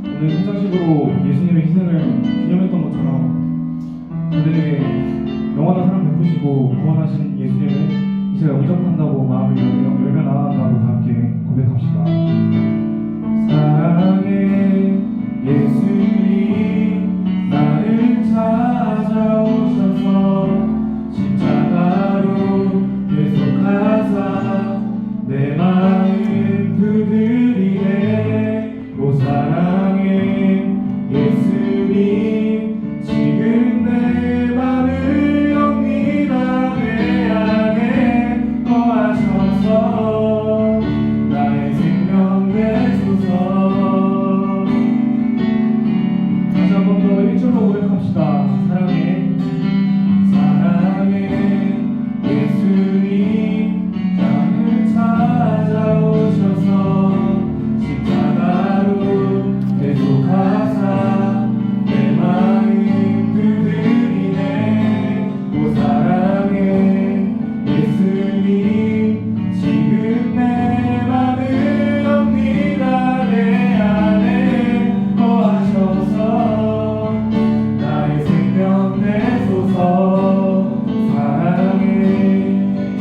오늘 성장식으로 예수님의 희생을 기념했던 것처럼 저들에게 영원한 사랑 베푸시고 구원하신 예수님을 이제 영접한다고 마음을 열며 나아간다고 다 함께 고백합시다. 사랑해 예수님 나를 찾아오셔서 십자가로 계속하사 내 마음 두드리네. 오 사랑해 예수님 지금 내 맘을 엽니다. 내 안에 거하셔서 나의 생명 내소서. 다시 한 번 더 1절로 고백합시다. 사랑해 사랑해 예수님 나를 찾아오셔서 십자가로 계속하사 내 마음 두드리네. 오 사랑해 예수님 지금 내 맘을 엽니다. 내 안에 거하셔서 나의 생명 내소서. 사랑해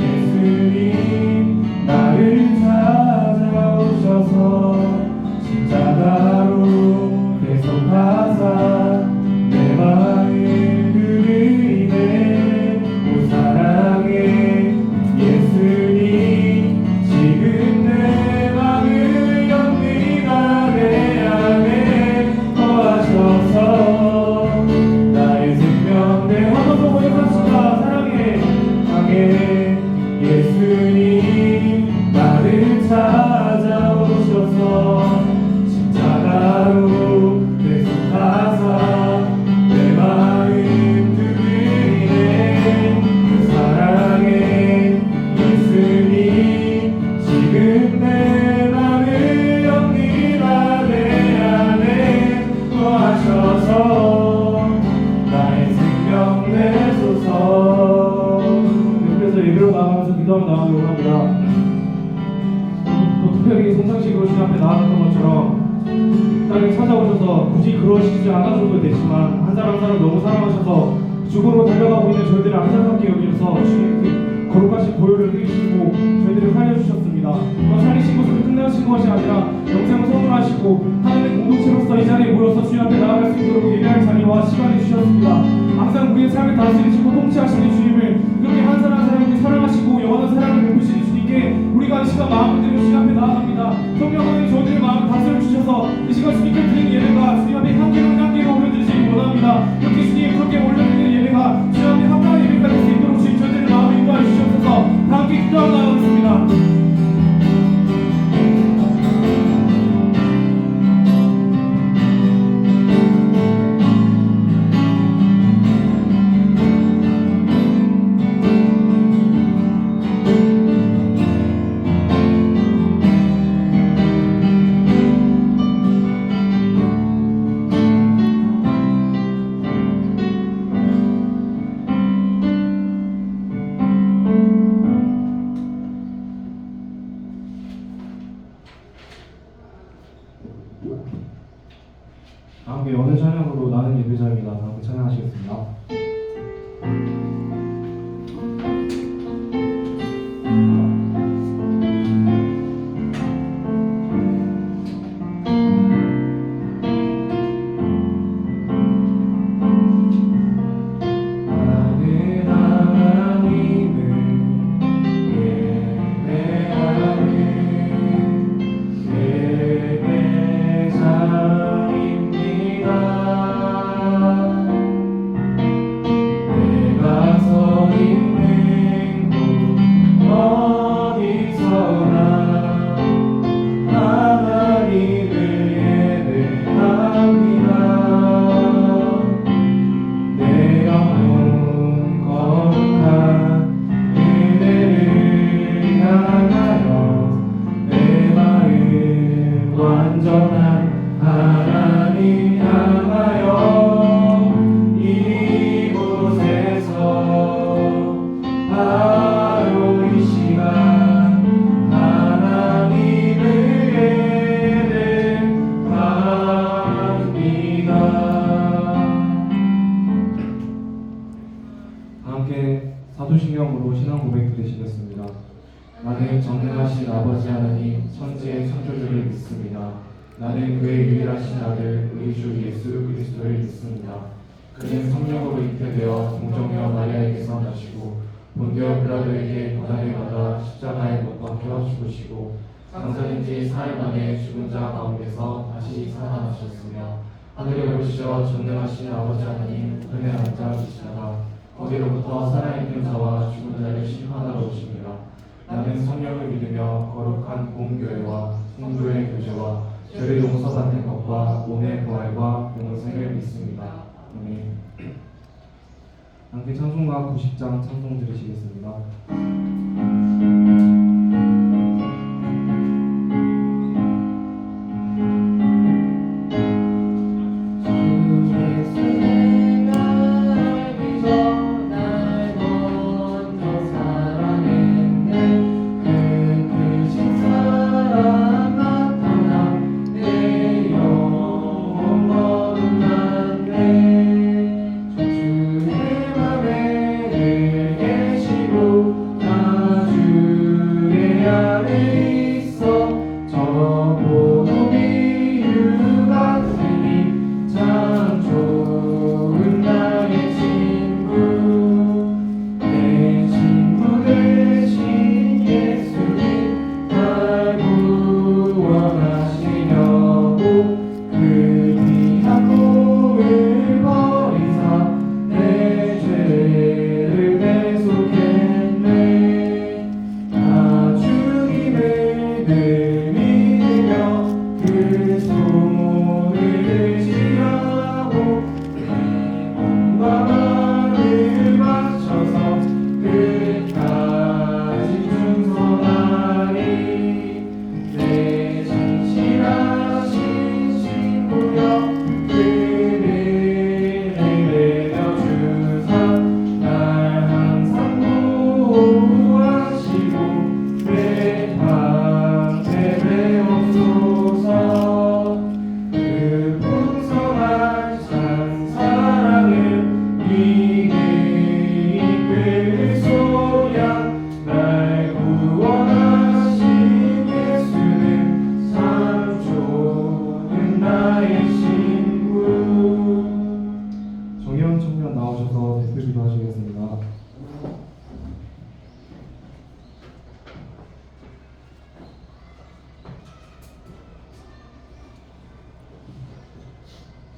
예수님 나를 찾아오셔서 십자가로 계속하사 내 마음 두드리네. 오 사랑해 예수님 지금 내 맘을 엽니다. 내 안에 거하셔서 나의 생명 내 한번더 고백합시다. 사랑해 사랑해 예수님 나를 찾아오셔서 십자가로 계속하사 내 마음 두드리네. 그 사랑해 예수님 지금 내 맘을 엽니다. 내 안에 거하셔서 나의 생명 내소서. 그래서 예배로 나가면서 기도하며 나가기 원합니다. 또 특별히 성장식으로 주님 앞에 나아갔던 것처럼 땅에 찾아오셔서 굳이 그러시지 않아줘도 되지만 한 사람 한 사람 너무 사랑하셔서 죽음으로 달려가고 있는 저희들을 안타깝게 여기셔서 주님 그 거룩하신 보혈을 흘리시고 저희들을 살려주셨습니다. 살리신 것으로 끝나신 것이 아니라 영생을 선물하시고 하나님의 공동체로서 이 자리에 모여서 주님 앞에 나아갈 수 있도록 예배할 자리와 시간을 주셨습니다. 항상 우리의 삶을 다스리시고 통치하시는 주님을 그렇게 한 사람 한 사람께 사랑하시고 영원한 사랑을 베푸시는 주님께 우리가 이 시간 마음을 들여 주님 앞에 나아갑니다. 성령 하나님 저희들의 마음을 다스려 주셔서 이 시간 주님께 드리는 예배가 주님 앞에 향기로 올려드리시기 원합니다. 이렇게 주님 그렇게 올려드리는 예배가 주님 앞에 합당한 예배가 될 수 있도록 주님 저희들의 마음을 인도하여 주셔서 다 함께 기도하고 나아가겠습니다. 함께 어느 찬양으로 나는 예배자입니다. 함께 찬양하시겠습니다. 성령으로 신앙 고백 드리시겠습니다. 나는 전능하신 아버지 하나님 천지의 창조주를 믿습니다. 나는 그의 유일하신 아들 우리 주 예수 그리스도를 믿습니다. 그는 성령으로 잉태되어 동정녀 마리아에게서 나시고 본디오 빌라도에게 고난을 받아 십자가에 못 박혀 죽으시고 장사된 지 사흘 만에 죽은 자 가운데서 다시 살아나셨으며 하늘에 오르시어 전능하신 아버지 하나님 은혜 앉아 계시다가 거기로부터 살아있는 자와 죽은 자를 심판하러 오십니다. 나는 성령을 믿으며 거룩한 공교회와 성도의 교제와 죄를 용서받는 것과 몸의 부활과 영생을 믿습니다. 아멘. 함께 찬송가 90장 찬송 들으시겠습니다.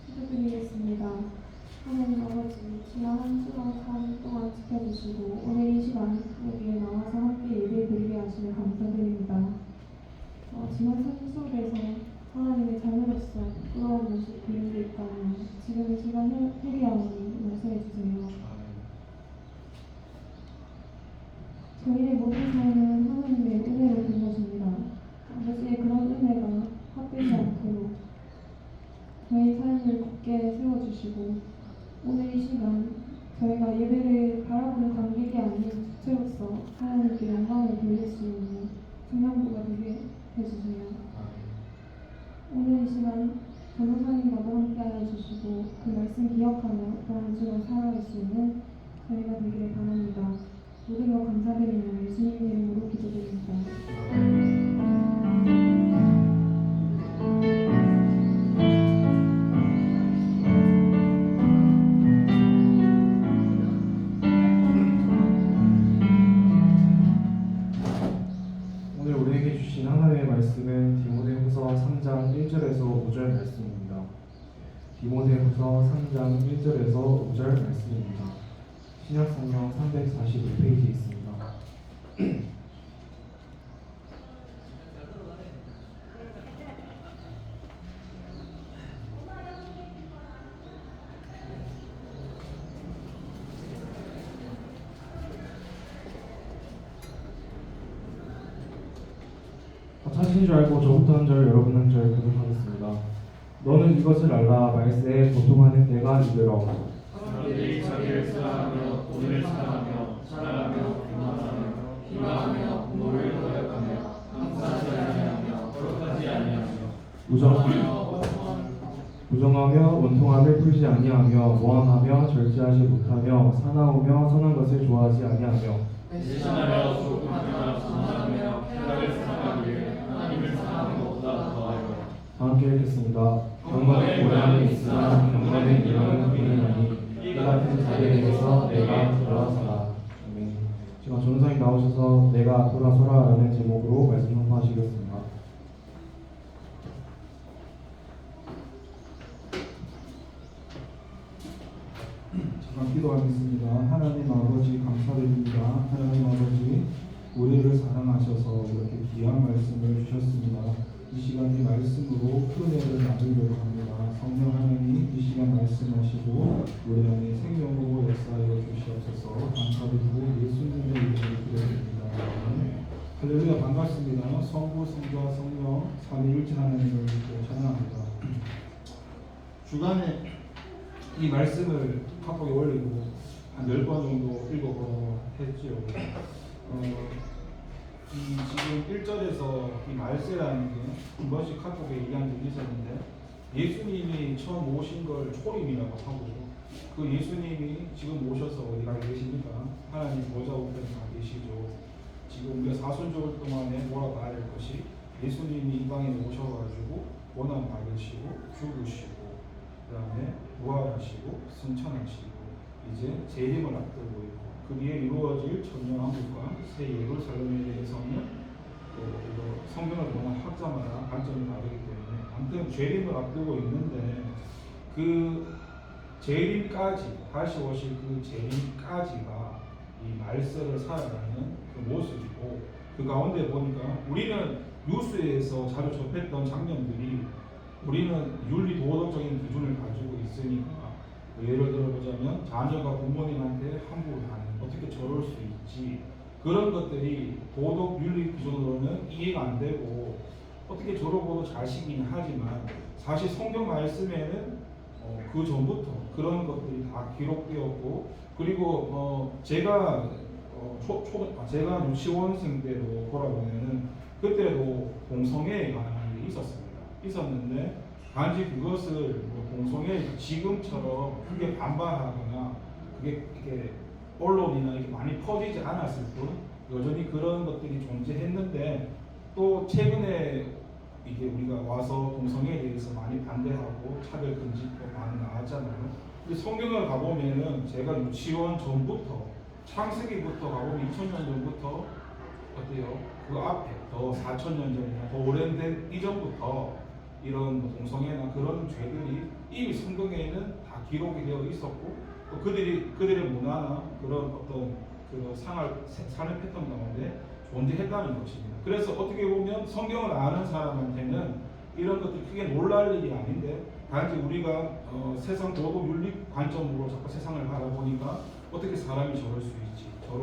기도드리겠습니다. 하나님 아버지, 지난 한 주간 삶 동안 지켜주시고 오늘 이 시간 여기에 나와서 함께 예배드리게 하시며 감사드립니다. 지난 삶 속에서 하나님의 자녀로서 부끄러운 모습 비운 게 있다면 지금 이 시간 회개하오니 용서해 주세요. 저희의 모든 삶은 하나님의 은혜로 된 것입니다. 아버지의 그런 은혜가 헛되지 않도록 저희 삶을 굳게 세워주시고 오늘 이 시간 저희가 예배를 바라보는 관객이 아닌 주체로서 하나님께 영광을 돌릴 수 있는 중량부가 되게 해주세요. 오늘 이 시간 전도사님과도 함께하여 주시고 그 말씀 기억하며 또한 주로 살아갈 수 있는 저희가 되기를 바랍니다. 모든 것 감사드리며 예수님 이름으로 기도드립니다. 오늘 우리에게 주신 하나님의 말씀은 디모데후서 3장 1절에서 5절 말씀입니다. 디모데후서 3장 1절에서 5절 말씀입니다. 신약성경 341페이지에 있습니다. 찾으신 줄 알고 저부터 한 절 여러분 한 절 교독하겠습니다. 너는 이것을 알라. 말세에 고통하는 때가 이르러 사람들이 자기를 사랑하며 돈을 사랑하며 사랑하며 교만하며 희망하며 부모를 거역하며 감사하지 아니하며 거룩하지 아니하며 부정하며 분노하며 원통함을 풀지 아니하며 모함하며 절제하지 못하며 사나우며 선한 것을 좋아하지 아니하며 배신하며 조급하며 분노하며 쾌락을 사랑하기를 하나님을 사랑하는 것보다 더하여 다 함께 읽겠습니다. 경건의 모양은 있으나 경건의 이름은 보이나니 이 같은 자들에게서 내가 돌아서라. 아멘. 지금 전사님 나오셔서 내가 돌아서라라는 제목으로 말씀 선포하시겠습니다. 잠깐 기도하겠습니다. 하나님 아버지 감사드립니다. 하나님 아버지 우리를 사랑하셔서 이렇게 귀한 말씀을 주셨습니다. 이 시간 이 말씀으로 은혜를 나누려고 합니다. 성령 하나님 이 시간 말씀하시고 우리 안에 생명으로 역사하여 주시옵소서. 감사드리고 예수님의 이름으로 기도드립니다. 아멘. 할렐루야 반갑습니다. 성부 성자 성령 삼위일체 하나님을 믿고 찬양합니다. 주간에 이 말씀을 카톡에 올리고 한 10번 정도 읽어보라고 했지요. 이 지금 1절에서 이 말세라는 게 한 번씩 카톡에 얘기한 적이 있었는데 예수님이 처음 오신 걸 초림이라고 하고 그 예수님이 지금 오셔서 어디 가 계십니까? 하나님 보좌 우편에 가 계시죠. 지금 우리가 사순절 동안에 몰아봐야 될 것이 예수님이 이 땅에 오셔가지고 고난 받으시고 죽으시고 그 다음에 부활하시고 승천하시고 이제 재림을 앞두고 있고 그 뒤에 이루어질 천년왕국과 새 예루살렘에 대해서는 또 이거 성경을 보면 학자마다 관점이 다르기 때문에 아무튼 재림을 앞두고 있는데 그 재림까지 다시 오실 그 재림까지가 이 말세를 살아가는 그 모습이고 그 가운데 보니까 우리는 뉴스에서 자주 접했던 장면들이 우리는 윤리 도덕적인 기준을 가지고 있으니까 예를 들어보자면 자녀가 부모님한테 함부로 하는 어떻게 저럴 수 있지 그런 것들이 도덕 윤리 기준으로는 이해가 안 되고 어떻게 저러고도 자식이긴 하지만 사실 성경 말씀에는 그 전부터 그런 것들이 다 기록되었고 그리고 제가 제가 유치원생 때로 돌아보면은 그때도 동성애에 관한 게 있었는데 단지 그것을 동성애 지금처럼 크게 반발하거나 그게 이렇게 언론이나 이렇게 많이 퍼지지 않았을 뿐 여전히 그런 것들이 존재했는데 또 최근에 이게 우리가 와서 동성애에 대해서 많이 반대하고 차별 금지법 많이 나왔잖아요. 근데 성경을 가보면은 제가 유치원 전부터 창세기부터 가보면 2000년 전부터 어때요? 그 앞에 더 4000년 전이나 더 오랜 이전부터 이런 동성애나 그런 죄들이 이미 성경에는 다 기록이 되어 있었고 또 그들의 문화나 그런 어떤 그 삶의 패턴 가운데 존재했다는 것입니다. 그래서 어떻게 보면 성경을 아는 사람한테는 이런 것들이 크게 놀랄 일이 아닌데 단지 우리가 세상 도덕 윤리 관점으로 자꾸 세상을 바라보니까 어떻게 사람이 저럴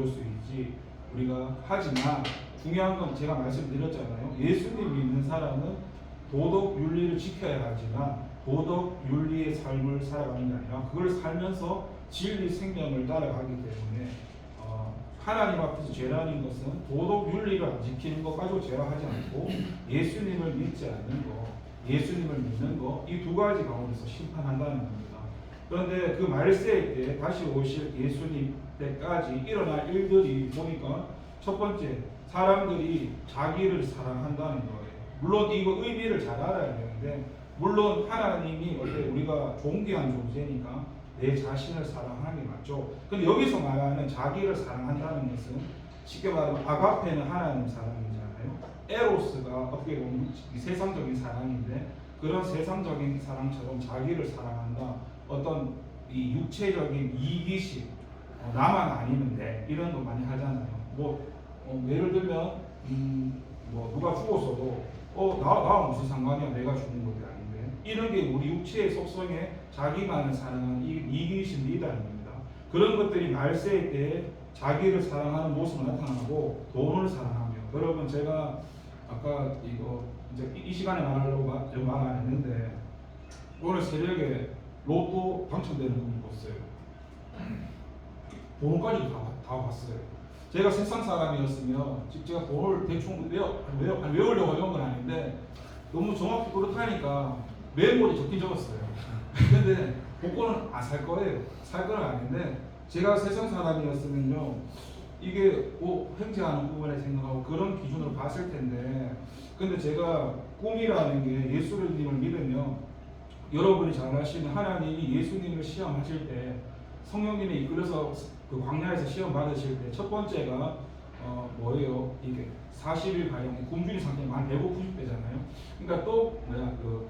수 있지 우리가 하지만 중요한 건 제가 말씀드렸잖아요. 예수님 믿는 사람은 도덕 윤리를 지켜야 하지만 도덕 윤리의 삶을 살아가는 게 아니라 그걸 살면서 진리 생명을 따라가기 때문에 하나님 앞에서 죄라는 것은 도덕 윤리를 안 지키는 것 가지고 죄라 하지 않고 예수님을 믿지 않는 것, 예수님을 믿는 것 이 두 가지 가운데서 심판한다는 겁니다. 그런데 그 말세 때 다시 오실 예수님 때까지 일어날 일들이 보니까 첫 번째 사람들이 자기를 사랑한다는 거예요. 물론 이거 의미를 잘 알아야 되는데 물론 하나님이 원래 우리가 존귀한 존재니까 내 자신을 사랑하는 게 맞죠. 근데 여기서 말하는 자기를 사랑한다는 것은 쉽게 말하면 아가페는 하나님 사랑이잖아요. 에로스가 어떻게 보면 세상적인 사랑인데 그런 세상적인 사랑처럼 자기를 사랑한다. 어떤 이 육체적인 이기심 나만 아니면 돼 이런 거 많이 하잖아요. 예를 들면 누가 죽었어도 나 무슨 상관이야 내가 죽는 것이 아닌데 이런 게 우리 육체의 속성에 자기만을 사랑하는 이기심 리더입니다. 그런 것들이 말세 때 자기를 사랑하는 모습으로 나타나고 돈을 사랑하며 여러분 제가 아까 이거 이제 이 시간에 말하려고 말 안 했는데 오늘 새벽에 로또 당첨되는 분이 봤어요. 번호까지도 다 봤어요. 제가 세상 사람이었으면 제가 번호를 대충 외우려고 이런 건 아닌데 너무 정확히 그렇다니까 메모에 적긴 적었어요. 근데 복권은 안 살 거예요. 살 건 아닌데 제가 세상 사람이었으면요 이게 횡재하는 부분에 생각하고 그런 기준으로 봤을 텐데 근데 제가 꿈이라는 게 예수님을 믿으면 여러분이 잘 아시는 하나님이 예수님을 시험하실 때 성령님이 이끌어서 그 광야에서 시험 받으실 때 첫 번째가 뭐예요? 이게 40일 가량 굶주린 상태에 많이 배고프실 때잖아요. 그러니까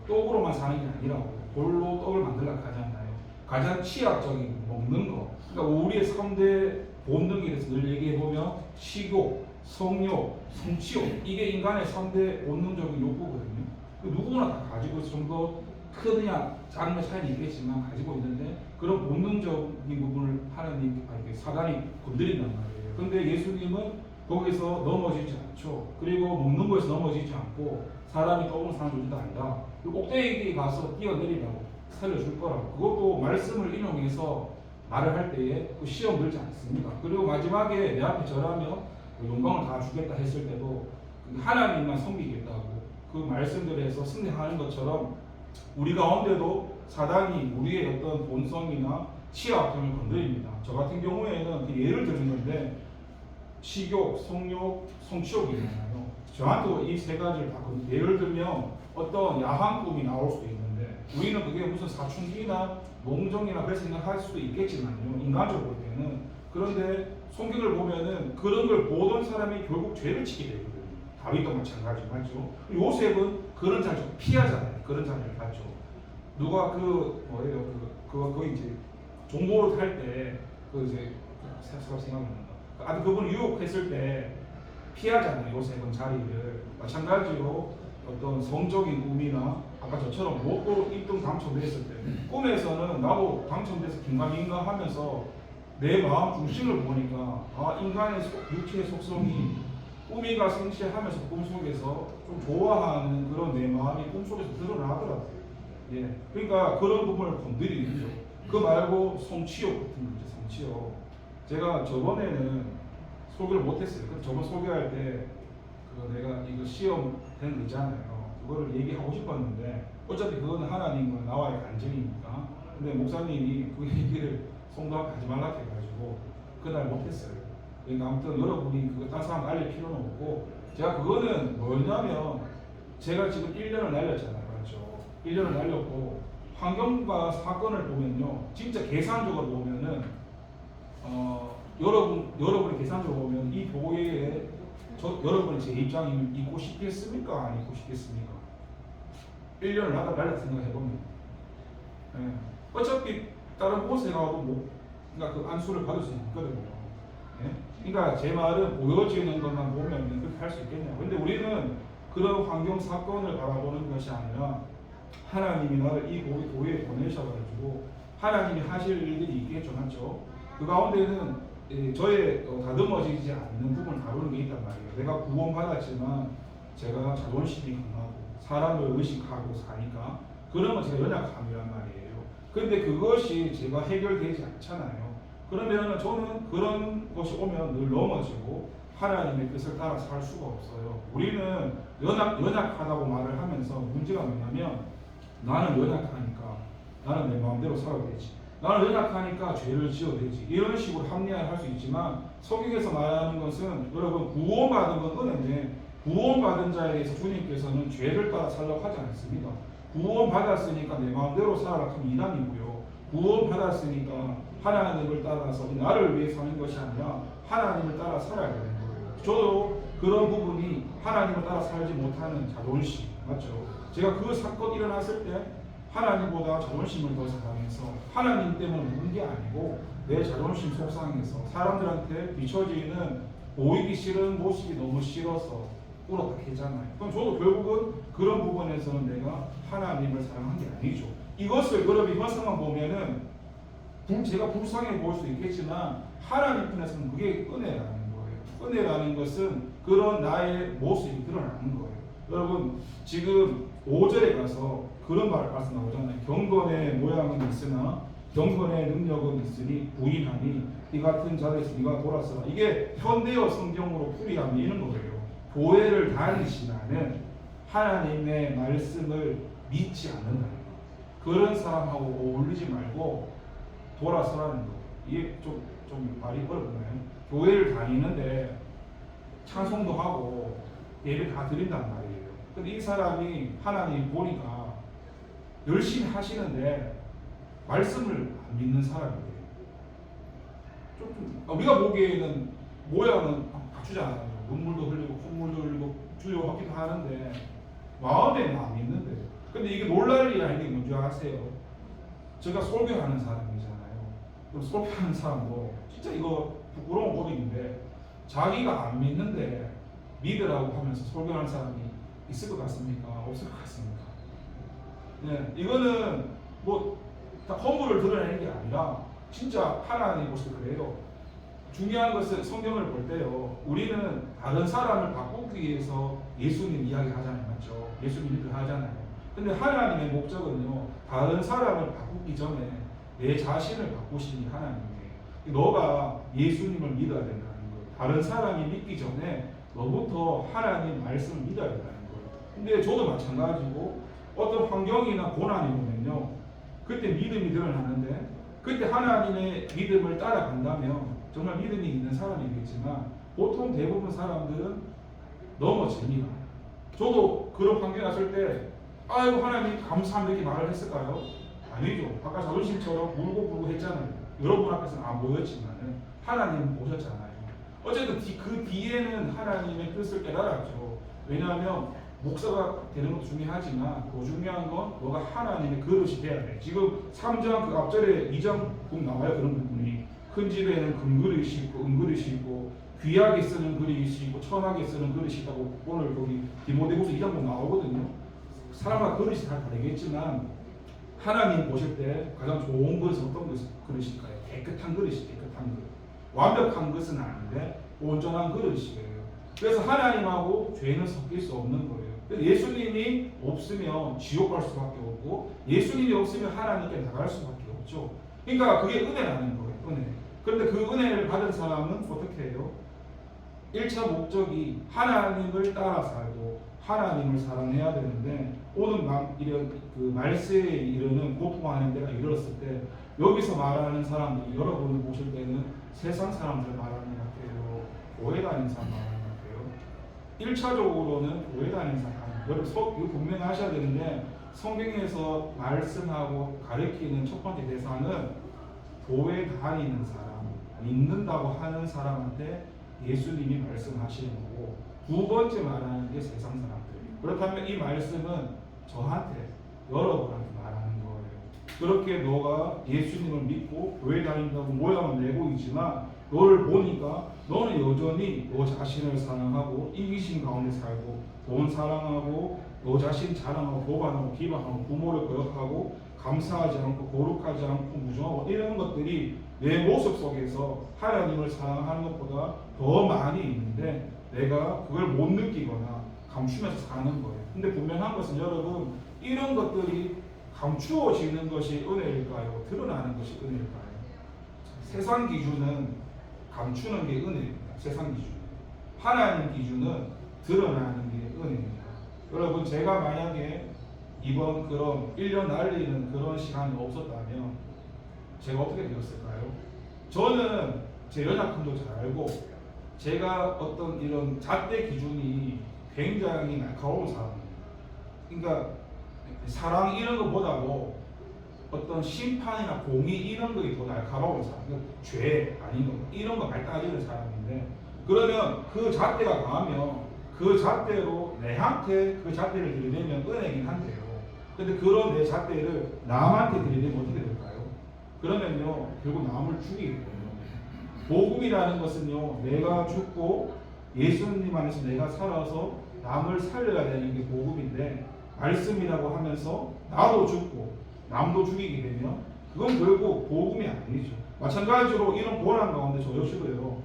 떡으로만 사는 게 아니라고 돌로 떡을 만들려고 하잖아요. 가장 취약적인 먹는 거. 그러니까 우리의 3대 본능에 대해서 늘 얘기해 보면 식욕, 성욕, 성취욕 이게 인간의 3대 본능적인 욕구거든요. 누구나 다 가지고 있어 좀 더 크느냐 작은 차이는 있겠지만 가지고 있는데 그런 본능적인 부분을 사단이 건드린단 말이에요. 근데 예수님은 거기서 넘어지지 않죠. 그리고 먹는 거에서 넘어지지 않고 사람이 떡을 사는 존재도 아니다. 그리고 꼭대기에 가서 뛰어내리라고 살려줄 거라고. 그것도 말씀을 인용해서 말을 할 때에 그 시험 들지 않습니다. 그리고 마지막에 내 앞에 절하며 영광을 다 주겠다 했을 때도 하나님만 섬기겠다고 그 말씀들에서 승리하는 것처럼 우리 가운데도 사단이 우리의 어떤 본성이나 취약점을 건드립니다. 저 같은 경우에는 예를 드는 건데 식욕, 성욕, 성취욕이잖아요. 저한테도 이 세 가지를 다 예를 들면 어떤 야한 꿈이 나올 수도 있는데 우리는 그게 무슨 사춘기나 몽정이나 그렇게 생각할 수도 있겠지만요. 인간적으로 볼 때는 그런데 성경을 보면은 그런 걸 보던 사람이 결국 죄를 지게 되거든요. 다윗도 마찬가지 맞죠? 요셉은 그런 자리를 피하잖아요. 그런 자리를 봤죠. 누가 그거 이제 종보를 탈 때 그 이제 생각납니다. 아주 그분 유혹했을 때 피하잖아요. 요셉은 자리를. 마찬가지로 어떤 성적인 꿈이나 아까 저처럼 로또 1등 당첨됐을 때 꿈에서는 나도 당첨돼서 긴가민가 하면서 내 마음 중심을 보니까 인간의 육체의 속성이 꿈이가 생시하면서 꿈속에서 좀 좋아하는 그런 내 마음이 꿈속에서 드러나더라고요. 예. 그러니까 그런 부분을 건드리는 거죠. 그 말고 성취욕 같은 거죠. 성취욕. 제가 저번에는 소개를 못했어요. 저번 소개할 때 내가 이거 시험 된 거 있잖아요. 그거를 얘기하고 싶었는데 어차피 그거는 하나님과 나와의 간증이니까. 근데 목사님이 그 얘기를 성도 앞에 하지 말라 해가지고 그날 못했어요. 그러니까 아무튼 여러분이 그거 다른 사람 알릴 필요는 없고 제가 그거는 뭐냐면 제가 지금 1년을 날렸잖아요. 그렇죠? 1년을 날렸고 환경과 사건을 보면요. 진짜 계산적으로 보면은 여러분이 계산적으로 보면 이 교회에 여러분이 제 입장이면 있고 싶겠습니까? 안 있고 싶겠습니까? 1년을 날렸다 생각해보면 예. 어차피 다른 곳에 가도 그러니까 그 안수를 받을 수 있거든요. 예? 그러니까 제 말은 보여지는 것만 보면 그렇게 할 수 있겠냐. 근데 우리는 그런 환경 사건을 바라보는 것이 아니라 하나님이 나를 이 교회에 보내셔가지고 하나님이 하실 일들이 있겠죠. 맞죠? 그 가운데는 저의 다듬어지지 않는 부분을 다루는 게 있단 말이에요. 내가 구원받았지만 제가 자존심이 강하고 사람을 의식하고 사니까 그러면 제가 연약함이란 말이에요. 그런데 그것이 제가 해결되지 않잖아요. 그러면 저는 그런 것이 오면 늘 넘어지고 하나님의 뜻을 따라 살 수가 없어요. 우리는 연약하다고 말을 하면서 문제가 뭐냐면 나는 연약하니까 나는 내 마음대로 살아야 되지. 나는 연약하니까 죄를 지어야 되지. 이런 식으로 합리화할 수 있지만 성경에서 말하는 것은 여러분 구원받은 건 은혜인데 구원받은 자에 대해서 주님께서는 죄를 따라 살라고 하지 않습니다. 구원받았으니까 내 마음대로 살아라 하면 이단이고요. 구원받았으니까 하나님을 따라서 나를 위해 사는 것이 아니라 하나님을 따라 살아야 되는 거예요. 저도 그런 부분이 하나님을 따라 살지 못하는 자존심 맞죠? 제가 그 사건이 일어났을 때 하나님보다 자존심을 더 사랑해서 하나님 때문에 묻는 게 아니고 내 자존심 속상해서 사람들한테 비춰지는 보이기 싫은 모습이 너무 싫어서 울었다 했잖아요. 그럼 저도 결국은 그런 부분에서는 내가 하나님을 사랑한 게 아니죠. 이것을 여러분 이번 상황 보면은 제가 불쌍해 보일 수 있겠지만 하나님 편에서는 그게 은혜라는 거예요. 은혜라는 것은 그런 나의 모습이 드러나는 거예요. 여러분 지금 5절에 가서 그런 말씀 나오잖아요. 경건의 모양은 있으나 경건의 능력은 있으니 부인하니 이 같은 자리에서 네가 돌아서라. 이게 현대어 성경으로 풀이하면 이런 거예요. 교회를 다니시라는 하나님의 말씀을 믿지 않는다. 그런 사람하고 어울리지 말고 돌아서라는 거. 이게 좀 말이 어렵나요? 교회를 다니는데 찬송도 하고 예배 다 드린단 말이에요. 근데 이 사람이 하나님 보니까 열심히 하시는데 말씀을 안 믿는 사람이에요. 우리가 보기에는 모양은 갖추잖아요. 눈물도 흘리고 콧물도 흘리고 주여 하기도 하는데 마음에는 안 믿는데. 근데 이게 놀랄 일이 아닌 게 뭔지 아세요? 제가 설교하는 사람이잖아요. 그럼 설교하는 사람도 진짜 이거 부끄러운 고백인데 자기가 안 믿는데 믿으라고 하면서 설교하는 사람이 있을 것 같습니까? 없을 것 같습니까? 네, 이거는 뭐 다 허물을 드러내는 게 아니라 진짜 하나님 모습 그래요. 중요한 것은 성경을 볼 때요. 우리는 다른 사람을 바꾸기 위해서 예수님 이야기 하잖아요. 맞죠? 예수님 믿으려 하잖아요. 근데 하나님의 목적은요. 다른 사람을 바꾸기 전에 내 자신을 바꾸시니 하나님이에요. 너가 예수님을 믿어야 된다는 거예요. 다른 사람이 믿기 전에 너부터 하나님 말씀을 믿어야 된다는 거예요. 근데 저도 마찬가지고 어떤 환경이나 고난이 오면요. 그때 믿음이 드러나는데 그때 하나님의 믿음을 따라간다면 정말 믿음이 있는 사람이겠지만 보통 대부분 사람들은 넘어집니다. 저도 그런 환경에 왔을 때 아이고 하나님 감사합니다 이렇게 말을 했을까요? 아니죠. 아까 자존심처럼 울고 했잖아요. 여러분 앞에서는 안 보였지만 하나님 보셨잖아요. 어쨌든 그 뒤에는 하나님의 뜻을 깨달았죠. 왜냐하면 목사가 되는 것도 중요하지만 더 중요한 건 너가 하나님의 그릇이 돼야 돼. 지금 3장 그 앞절에 2장 보면 나와요. 그런 부분이 큰 집에는 금그릇이 있고 은그릇이 있고 귀하게 쓰는 그릇이 있고 천하게 쓰는 그릇이 있다고 오늘 거기 디모데후서 2장 보면 나오거든요. 사람마다 그릇이 다 다르겠지만 하나님 보실 때 가장 좋은 그릇은 어떤 그릇일까요? 깨끗한 그릇이 깨끗한 그릇. 완벽한 것은 아닌데 온전한 그릇이에요. 그래서 하나님하고 죄는 섞일 수 없는 거예요. 예수님이 없으면 지옥 갈 수밖에 없고 예수님이 없으면 하나님께 나갈 수밖에 없죠. 그러니까 그게 은혜라는 거예요. 은혜. 그런데 그 은혜를 받은 사람은 어떻게 해요? 1차 목적이 하나님을 따라 살고 하나님을 사랑해야 되는데 오늘 이런 그 말세에 이르는 고통하는 데가 이르렀을 때 여기서 말하는 사람들이 여러분을 보실 때는 세상 사람들 말하는 것 같아요. 교회 다니는 사람 말하는 것 같아요. 1차적으로는 교회 다니는 사람. 여러분 이거 분명히 하셔야 되는데 성경에서 말씀하고 가르치는 첫 번째 대상은 교회 다니는 사람, 믿는다고 하는 사람한테 예수님이 말씀하시는 거고 두 번째 말하는 게 세상 사람들. 그렇다면 이 말씀은 저한테 여러분한테 말하는 거예요. 그렇게 너가 예수님을 믿고 교회 다닌다고 모양을 내고 있지만 너를 보니까 너는 여전히 너 자신을 사랑하고 이기심 가운데 살고 돈 사랑하고 너 자신 자랑하고 교만하고 기만하고 부모를 거역하고 감사하지 않고 거룩하지 않고 무정하고 이런 것들이 내 모습 속에서 하나님을 사랑하는 것보다 더 많이 있는데 내가 그걸 못 느끼거나 감추면서 사는 거예요. 근데 분명한 것은 여러분 이런 것들이 감추어지는 것이 은혜일까요? 드러나는 것이 은혜일까요? 세상 기준은 감추는 게 은혜입니다. 세상 기준. 하나님 기준은 드러나는 게 은혜입니다. 여러분 제가 만약에 이번 그런 1년 날리는 그런 시간이 없었다면 제가 어떻게 되었을까요? 저는 제 연약함도 잘 알고 제가 어떤 이런 잣대 기준이 굉장히 날카로운 사람입니다. 그러니까 사랑 이런 것보다도 어떤 심판이나 공의 이런 것이 더 날카로운 사람, 죄 아닌 것 이런 거 말 따지는 사람인데 그러면 그 잣대가 강하면 그 잣대로 내한테 그 잣대를 들이대면 은혜긴 한데요. 근데 그런 내 잣대를 남한테 들이대면 어떻게 될까요? 그러면요 결국 남을 죽이게 돼요. 복음이라는 것은요 내가 죽고 예수님 안에서 내가 살아서 남을 살려야 되는 게 복음인데 말씀이라고 하면서 나도 죽고 남도 죽이게 되면 그건 결국 복음이 아니죠. 마찬가지로 이런 고난 가운데 저 역시도요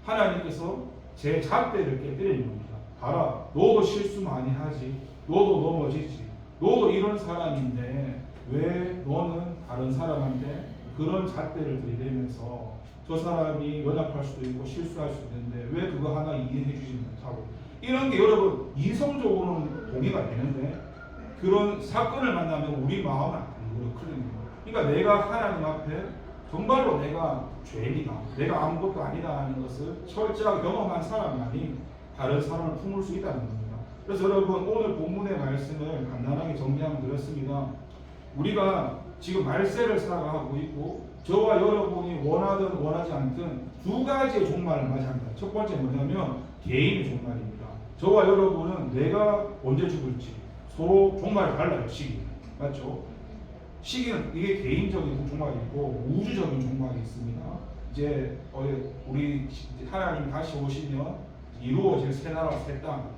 하나님께서 제 잣대를 깨뜨리는 겁니다. 봐라 너도 실수 많이 하지 너도 넘어지지 너도 이런 사람인데 왜 너는 다른 사람한테 그런 잣대를 들이대면서 저 사람이 연약할 수도 있고 실수할 수도 있는데 왜 그거 하나 이해해 주지 못하고 이런 게 여러분 이성적으로는 동의가 되는데 그런 사건을 만나면 우리 마음은 안 그러거든요. 그러니까 내가 하나님 앞에 정말로 내가 죄인이다, 내가 아무것도 아니다 하는 것을 철저하게 경험한 사람만이 다른 사람을 품을 수 있다는 겁니다. 그래서 여러분, 오늘 본문의 말씀을 간단하게 정리하면 그렇습니다. 우리가 지금 말세를 살아가고 있고 저와 여러분이 원하든 원하지 않든 두 가지의 종말을 맞이합니다. 첫 번째 뭐냐면 개인의 종말입니다. 저와 여러분은 내가 언제 죽을지 서로 종말이 달라요. 시기 맞죠? 시기는 이게 개인적인 종말이 있고 우주적인 종말이 있습니다. 이제 우리 하나님 다시 오시면 이루어질 새 나라 새 땅,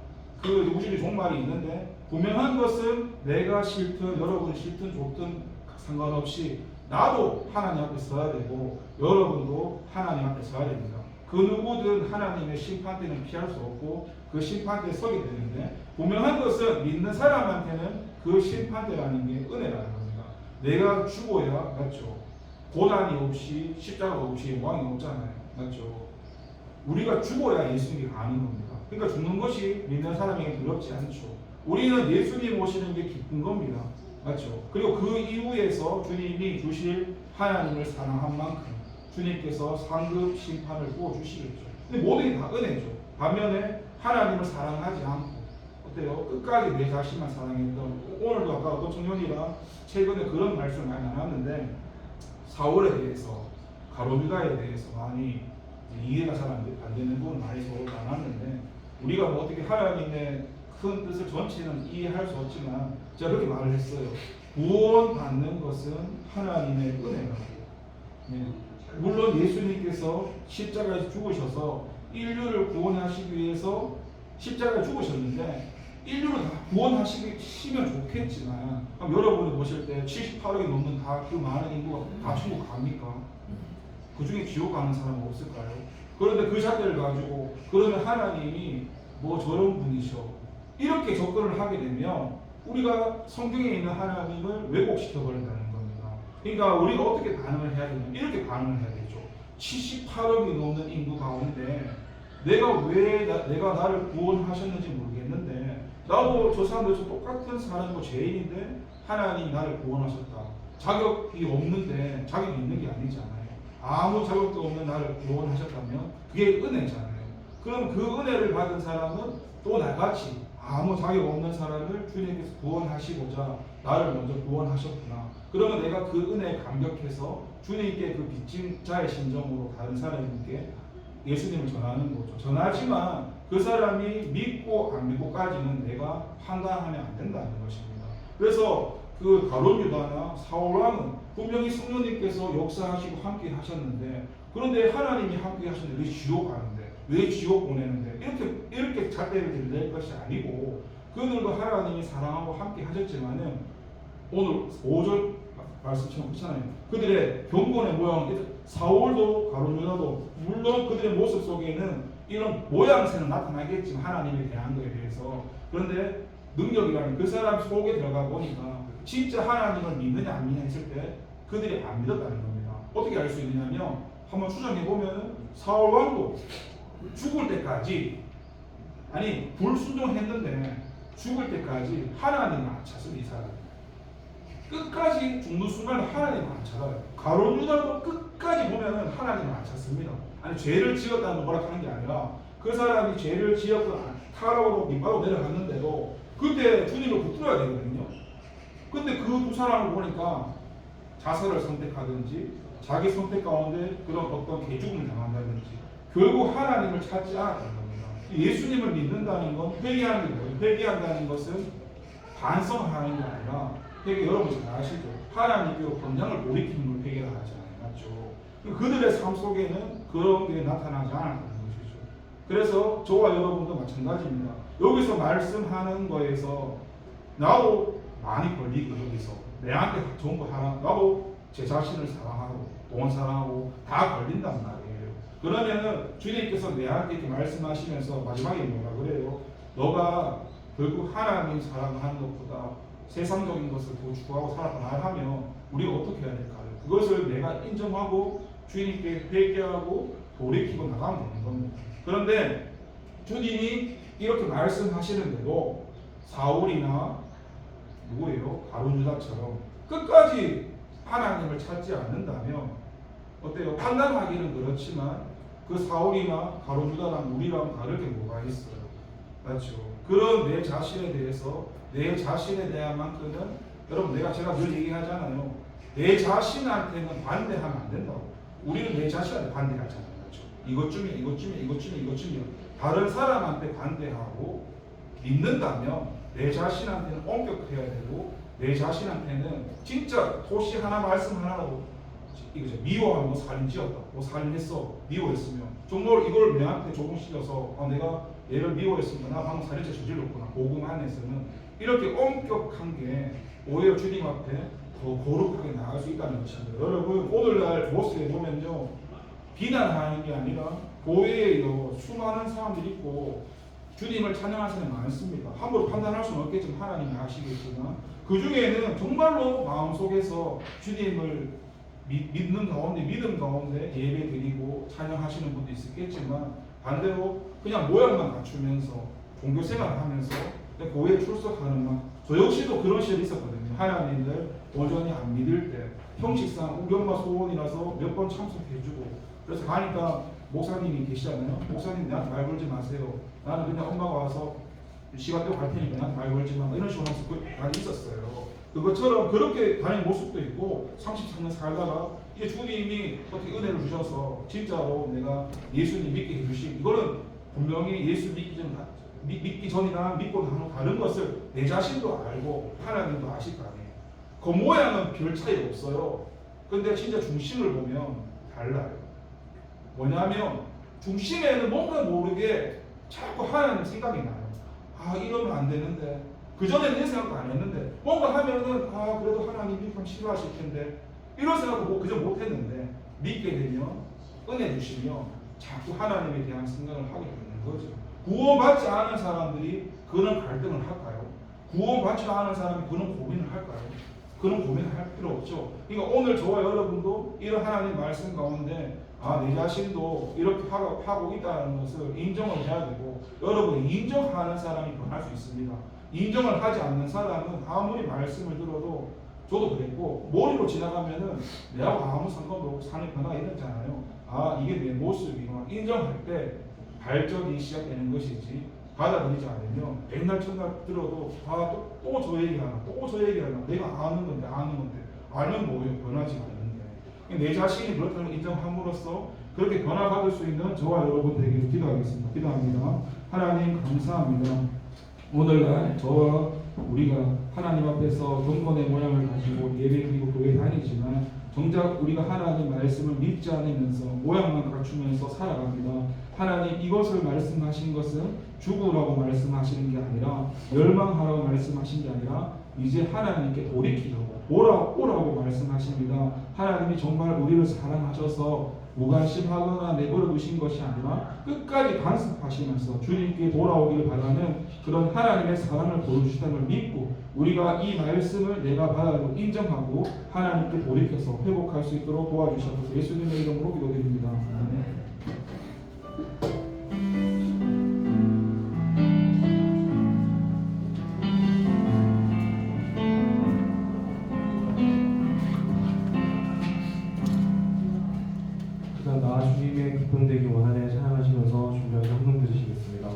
그 우주의 종말이 있는데, 분명한 것은 내가 싫든 여러분이 싫든 좋든 상관없이 나도 하나님 앞에 서야 되고 여러분도 하나님 앞에 서야 됩니다. 그 누구든 하나님의 심판 때는 피할 수 없고 그 심판 때 서게 되는데, 분명한 것은 믿는 사람한테는 그 심판 때라는 게 은혜라는 겁니다. 내가 죽어야, 맞죠? 고난이 없이 십자가 없이 영광이 없잖아요. 맞죠? 우리가 죽어야 예수님이 가는 겁니다. 그러니까 죽는 것이 믿는 사람에게 두렵지 않죠. 우리는 예수님 오시는 게 기쁜 겁니다. 맞죠? 그리고 그 이후에서 주님이 주실 하나님을 사랑한 만큼 주님께서 상급 심판을 부어주시겠죠. 근데 모든 게 다 은혜죠. 반면에 하나님을 사랑하지 않고 어때요? 끝까지 내 자신만 사랑했던, 오늘도 아까 어떤 청년이랑 최근에 그런 말씀을 많이 나눴는데, 사울에 대해서, 가룟유다에 대해서 많이 이해가 잘 안 되는 부분을 많이 서로 나눴는데, 우리가 뭐 어떻게 하나님의 큰 뜻을 전체는 이해할 수 없지만 제가 그렇게 말을 했어요. 구원받는 것은 하나님의 은혜라고. 네. 물론 예수님께서 십자가에서 죽으셔서 인류를 구원하시기 위해서 십자가에 죽으셨는데, 인류를 다 구원하시면 좋겠지만 여러분이 보실 때 78억이 넘는 다 그 많은 인구가 다 천국 갑니까? 그 중에 지옥 가는 사람은 없을까요? 그런데 그 잣대를 가지고 그러면 하나님이 뭐 저런 분이셔, 이렇게 접근을 하게 되면 우리가 성경에 있는 하나님을 왜곡시켜 버린다는 겁니다. 그러니까 우리가 어떻게 반응을 해야 되냐, 이렇게 반응을 해야 되죠. 78억이 넘는 인구 가운데 내가 나를 구원하셨는지 모르겠는데, 나도 저 사람들과 똑같은 사람이고 죄인인데 하나님이 나를 구원하셨다. 자격이 없는데, 자격이 있는 게 아니잖아요. 아무 자격도 없는 나를 구원하셨다면 그게 은혜잖아요. 그럼 그 은혜를 받은 사람은 또 나같이 아무 자격 없는 사람을 주님께서 구원하시고자 나를 먼저 구원하셨구나. 그러면 내가 그 은혜에 감격해서 주님께 그 빚진 자의 심정으로 다른 사람에게 예수님을 전하는 거죠. 전하지만 그 사람이 믿고 안 믿고까지는 내가 판단하면 안 된다는 것입니다. 그래서 그 가룟유다나 사울왕은 분명히 성령님께서 역사하시고 함께 하셨는데, 그런데 하나님이 함께 하셨는데 왜 지옥 가는데, 왜 지옥 보내는데, 이렇게 잣대를 들릴 것이 아니고, 그들도 하나님이 사랑하고 함께 하셨지만은 오늘 5절 말씀처럼 그렇잖아요. 그들의 경건의 모양, 사울도 가룟유다도 물론 그들의 모습 속에는 이런 모양새는 나타나겠지만 하나님에 대한 것에 대해서, 그런데 능력이라는 그 사람 속에 들어가 보니까 진짜 하나님을 믿느냐 안 믿느냐 했을 때 그들이 안 믿었다는 겁니다. 어떻게 알 수 있느냐면 한번 추정해 보면 사울 왕도 죽을 때까지, 아니 불순종했는데 죽을 때까지 하나님을 안 찾습니다. 이 사람 끝까지 죽는 순간 하나님을 안 찾아요. 가룟유다도 끝까지 보면은 하나님을 안 찾습니다. 아니 죄를 지었다는 뭐라 하는 게 아니라 그 사람이 죄를 지었고 타락으로 밑바로 내려갔는데도 그때 주님을 붙들어야 되거든요. 근데 그 두 사람을 보니까 자살을 선택하든지 자기 선택 가운데 그런 어떤 개죽음을 당한다든지 결국 하나님을 찾지 않았다는 겁니다. 예수님을 믿는다는 건 회개하는 게 뭐예요? 회개한다는 것은 반성하는 게 아니라, 회개 여러분 잘 아시죠? 하나님께 권장을 돌이키는 걸 회개를 하잖아요. 맞죠? 그들의 삶 속에는 그런 게 나타나지 않았다는 것이죠. 그래서 저와 여러분도 마찬가지입니다. 여기서 말씀하는 거에서 나도 많이 걸리고, 여기서 내한테 좋은 거 하나, 나도 제 자신을 사랑하고 돈 사랑하고 다 걸린단 말이에요. 그러면은 주님께서 내한테 이렇게 말씀하시면서 마지막에 뭐라 그래요? 너가 결국 하나님 사랑하는 것보다 세상적인 것을 더 추구하고 살아가야 하면 우리가 어떻게 해야 될까요? 그것을 내가 인정하고 주님께 회개하고 돌이키고 나가면 되는 겁니다. 누구예요? 가룟유다처럼 끝까지 하나님을 찾지 않는다면 어때요? 판단하기는 그렇지만 그 사울이나 가룟유다랑 우리랑 다를 게 뭐가 있어요? 맞죠? 그런 내 자신에 대해서 내 자신에 대한 만큼은 여러분 제가 늘 얘기하잖아요. 내 자신한테는 반대하면 안 된다고. 우리는 내 자신한테 반대하잖아요. 맞죠? 이것 중에 다른 사람한테 반대하고 믿는다면 내 자신한테는 엄격해야 되고 내 자신한테는 진짜 도시 하나 말씀 하나라도 이거죠. 미워하면 너 살인지었다. 너 살인했어. 미워했으면 정말 이걸 내한테 조금씩여서 내가 얘를 미워했으면 나 방금 살인죄 저질렀구나. 복음 안에서는 이렇게 엄격한 게 오히려 주님 앞에 더 거룩하게 나아갈 수 있다는 것입니다. 여러분 오늘날 모습에 보면요. 비난하는 게 아니라 교회에요. 수많은 사람들이 있고 주님을 찬양하는 사람이 많습니다. 함부로 판단할 수는 없겠지만 하나님이 아시겠지만 그 중에는 정말로 마음속에서 주님을 믿는 가운데 믿음 가운데 예배 드리고 찬양하시는 분도 있겠지만 반대로 그냥 모양만 갖추면서 종교 생활을 하면서 교회에 출석하는 저 역시도 그런 시절이 있었거든요. 하나님을 온전히 안 믿을 때 형식상 우리 엄마 소원이라서 몇 번 참석해주고 그래서 가니까 목사님이 계시잖아요. 목사님 나한테 말 걸지 마세요. 나는 그냥 엄마가 와서 시간 되고 갈 테니까 나한테 말 걸지 마. 이런 식으로 하면서 많이 있었어요. 그것처럼 그렇게 다니는 모습도 있고 33년 살다가 이제 주님이 어떻게 은혜를 주셔서 진짜로 내가 예수님 믿게 해주신 이거는 분명히 예수 믿기 전이나 믿고 나는 다른 것을 내 자신도 알고 하나님도 아실 거 아니에요. 그 모양은 별 차이 없어요. 근데 진짜 중심을 보면 달라요. 뭐냐면 중심에는 뭔가 모르게 자꾸 하나님 생각이 나요. 이러면 안 되는데 그전에는 이런 생각도 안 했는데 뭔가 하면은 그래도 하나님이 참 싫어하실 텐데 이런 생각도 그저 못했는데 믿게 되면 은혜 주시면 자꾸 하나님에 대한 생각을 하게 되는 거죠. 구원받지 않은 사람들이 그런 갈등을 할까요? 구원받지 않은 사람이 그런 고민을 할까요? 그런 고민을 할 필요 없죠. 그러니까 오늘 저와 여러분도 이런 하나님 말씀 가운데 내 자신도 이렇게 하고 있다는 것을 인정을 해야 되고 여러분이 인정하는 사람이 변할 수 있습니다. 인정을 하지 않는 사람은 아무리 말씀을 들어도 저도 그랬고 머리로 지나가면은 내하고 아무 상관도 없고 삶의 변화가 일어나잖아요. 이게 내 모습이구나. 인정할 때 발전이 시작되는 것이지 받아들이지 않으면 맨날 첫날 들어도 또 저 얘기하나 또 저 얘기하나 내가 아는 건데 알면 뭐예요? 변하지 않는데 내 자신이 그렇다는 인정함으로써 그렇게 변화받을 수 있는 저와 여러분 되기를 기도하겠습니다. 기도합니다. 하나님 감사합니다. 오늘날 저와 우리가 하나님 앞에서 경건의 모양을 가지고 예배드리고 교회 다니지만 정작 우리가 하나님 말씀을 믿지 않으면서 모양만 갖추면서 살아갑니다. 하나님 이것을 말씀하신 것은 죽으라고 말씀하시는 게 아니라 멸망하라고 말씀하신 게 아니라 이제 하나님께 돌이키라고 오라고 말씀하십니다. 하나님이 정말 우리를 사랑하셔서 무관심하거나 내버려 두신 것이 아니라 끝까지 간섭하시면서 주님께 돌아오기를 바라는 그런 하나님의 사랑을 보여주시다는 걸 믿고 우리가 이 말씀을 내가 받아들고 인정하고 하나님께 돌이켜서 회복할 수 있도록 도와주셔서 예수님의 이름으로 기도드립니다. 아멘. 나 주님의 기쁨 되기 원하네 찬양하시면서 준비한 헌금 드리시겠습니다.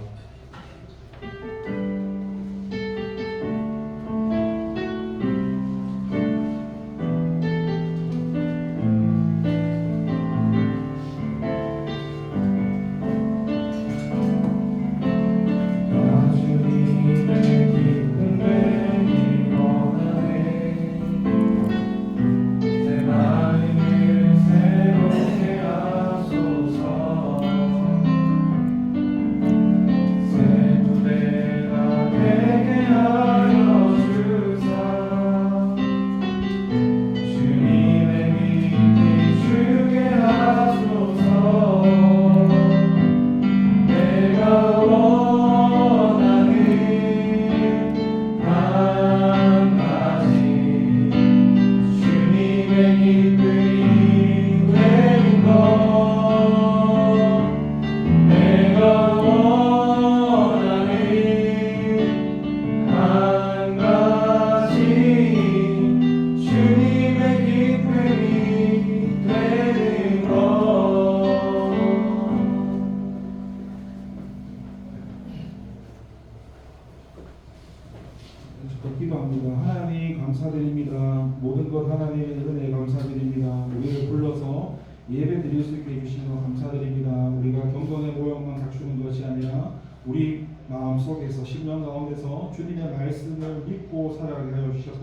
기도합니다. 하나님 감사드립니다. 모든 것 하나님의 은혜에 감사드립니다. 우리를 불러서 예배 드릴 수 있게 해주신 것 감사드립니다. 우리가 경건의 모형만 갖추는 것이 아니라 우리 마음 속에서 심령 가운데서 주님의 말씀을 믿고 살아가게 하여 주셔서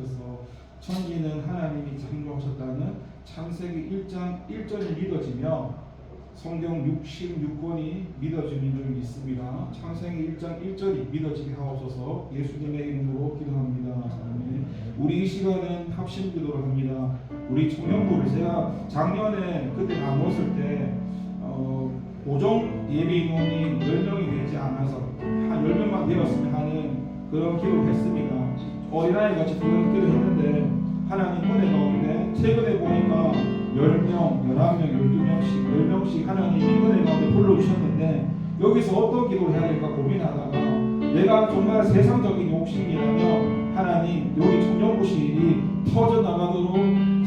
천지는 하나님이 창조하셨다는 창세기 1장 1절이 믿어지며 성경 66권이 믿어지는 줄 믿습니다. 창세기 1장 1절이 믿어지게 하옵소서. 예수님의 이름으로 기도합니다. 아멘. 우리 이 시간은 합심 기도를 합니다. 우리 청년부를 제가 작년에 그때 나눴을 때 고정 예배 인원이 10명이 되지 않아서 한 10명만 되었으면 하는 그런 기도를 했습니다. 어린아이 같이 그런 기도를 했는데 하나님 은혜 가운데 최근에 보니까 10명, 11명, 12명씩 하나님이 은혜 가운데 불러주셨는데 여기서 어떤 기도를 해야 될까 고민하다가 내가 정말 세상적인 욕심이라면 하나님 여기 청년부실이 터져나가도록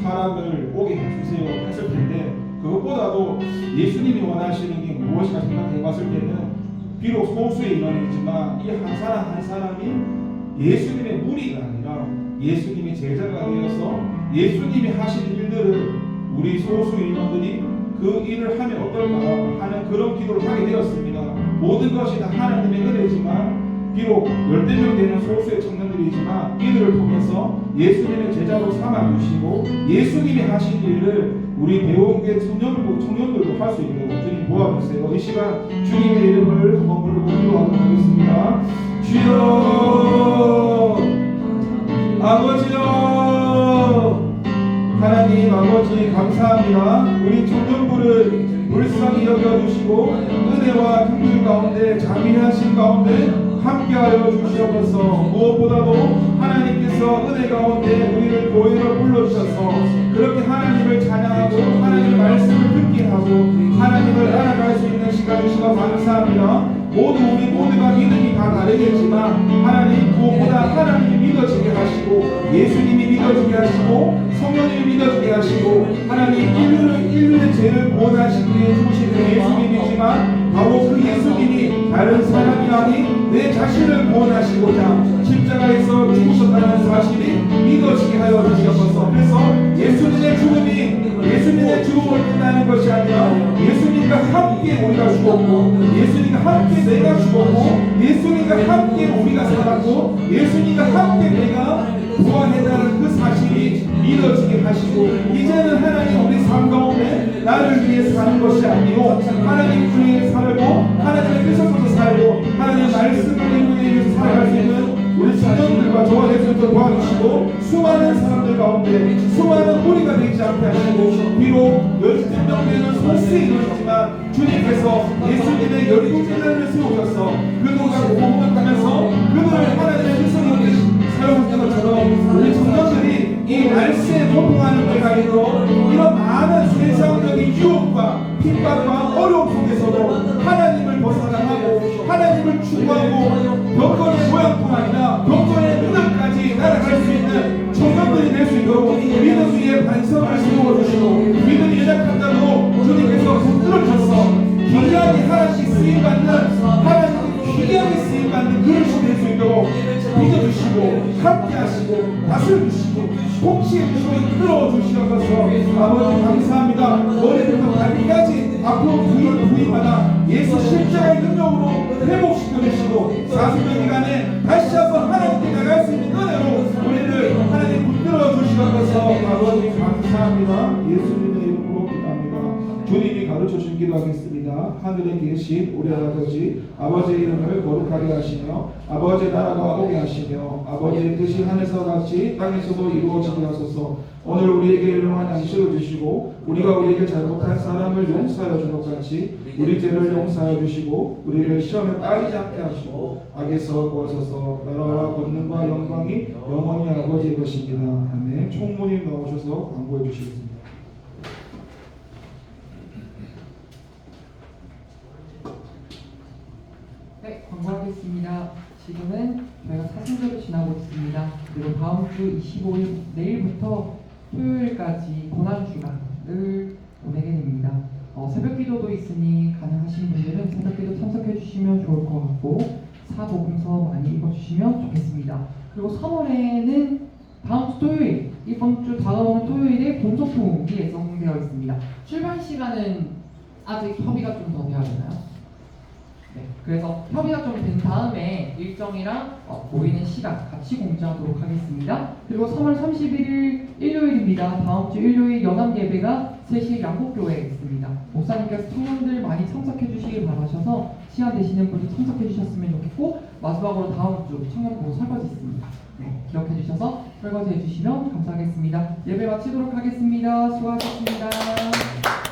사람을 오게 해주세요 했을 텐데 그것보다도 예수님이 원하시는 게 무엇인가 생각해 봤을 때는 비록 소수의 인원이지만 이 한 사람 한 사람이 예수님의 무리가 아니라 예수님의 제자가 되어서 예수님이 하시는 일들을 우리 소수 인원들이 그 일을 하면 어떨까 하는 그런 기도를 하게 되었습니다. 모든 것이 다 하나님의 은혜지만 비록 10명 되는 소수의 청년들이지만 이들을 통해서 예수님의 제자로 삼아주시고 예수님이 하신 일을 우리 배움교회 청년들도 할 수 있도록 주님 도와주세요. 이 시간 주님의 이름을 한번 부르고 기도하도록 하겠습니다. 주여 아버지여 하나님 아버지 감사합니다. 우리 청년부를 불쌍히 여겨주시고 은혜와 긍휼 가운데 자비하신 가운데 함께하여 주시옵소서. 무엇보다도 하나님께서 은혜 가운데 우리를 교회로 불러주셔서 그렇게 하나님을 찬양하고 하나님의 말씀을 듣게 하고 하나님을 알아갈 수 있는 시간 주시고 감사합니다. 우리 모두가 믿음이 다 다르겠지만 하나님 무엇보다 하나님이 믿어지게 하시고 예수님이 믿어지게 하시고 성령님이 믿어지게 하시고 하나님 인류의 죄를 구원하시기 위해 주시는 예수님이지만 바로 그 예수님이 다른 사람이 아닌 내 자신을 구원하시고자 십자가에서 죽으셨다는 사실이 믿어지게 하여 주시옵소서. 그래서 예수님의 죽음을 끝나는 것이 아니라 예수님과 함께 우리가 죽었고 예수님과 함께 내가 죽었고 예수님과 함께 우리가 살았고 예수님과 함께 내가 부활했다는 그 사실이 믿어지게 하시고 이제는 하나님 우리 삶 가운데 나를 위해 사는 것이 아니요 하나님 위해 살고 하나님의 뜻을 살고 하나님의 말씀을 위해서 살아갈 수 있는 우리 청년들과 저와 예수님을 도와주시고 수많은 사람들 가운데 수많은 무리가 되지 않게 하시고 비록 12명 되는 소수의 인원이지만 주님께서 예수님의 12제자를 세우셔서 그들과 공동하면서 그들을 하나님의 뜻으로 사용하신 것처럼 우리 청년들이 이 말세에 도통하는 때가 있도록 이런 많은 세상적인 유혹과 핍박과 어려움 속에서도 하나님을 벗어나가고 하나님을 추구하고 병건의 모양뿐 아니라 병건의 무덤까지 날아갈 수 있는 청년들이 될 수 있도록 믿음 위에 반석을 세워주시고 믿음이 연약한 자도 주님께서 붙들어주셔서 귀하게 하나씩 쓰임받는 하나님께 귀하게 쓰임받는 그릇이 될 수 있도록 믿어주시고 함께하시고 다스려주시고 통치해주시고 이끌어주시옵소서. 아버지 감사합니다. 머리부터 발끝까지 앞으로 부위마다 예수 십자가의 능력으로 회복시켜주시고 40년 기간에 다시 한번 하나님께 나갈 수 있는 은혜로 우리를 하나님 붙들어 주시옵소서. 아버지 감사합니다. 예수님의 이름으로 기도합니다. 주님이 가르쳐준 기도하겠습니다. 하늘에 계신 우리 아버지 아버지의 이름을 거룩하게 하시며 아버지의 나라가 오게 하시며 아버지의 뜻이 하늘에서 같이 땅에서도 이루어지게 하소서. 오늘 우리에게 일용할 양식을 주시고 우리가 우리에게 잘못한 사람을 용서하여 준 것 같이 우리 죄를 용서하여 주시고 우리를 시험에 빠지지 않게 하시고 악에서 구하소서. 나라와 권능과 영광이 영원히 아버지의 것입니다. 아멘. 총무님 나오셔서 광고해 주시겠습니다. 네, 광고하겠습니다. 지금은 저희가 사순절을 지나고 있습니다. 그리고 다음 주 25일 내일부터 토요일까지 고난주간을 보내게 됩니다. 새벽 기도도 있으니 가능하신 분들은 새벽 기도 참석해 주시면 좋을 것 같고 사복음서 많이 읽어주시면 적어주시면 좋겠습니다. 그리고 3월에는 다음 주 토요일, 이번 주 다가오는 토요일에 본소통이 예정되어 있습니다. 출발 시간은 아직 협의가 좀 더 돼야 되나요? 네, 그래서 협의가 좀 된 다음에 일정이랑 모이는 시간 같이 공지하도록 하겠습니다. 그리고 3월 31일 일요일입니다. 다음 주 일요일 연합 예배가 3시 양곡교회에 있습니다. 목사님께서 청년들 많이 참석해 주시길 바라셔서 시간 되시는 분이 참석해 주셨으면 좋겠고, 마지막으로 다음 주 청년부 설거지 있습니다. 네, 기억해 주셔서 설거지 해주시면 감사하겠습니다. 예배 마치도록 하겠습니다. 수고하셨습니다.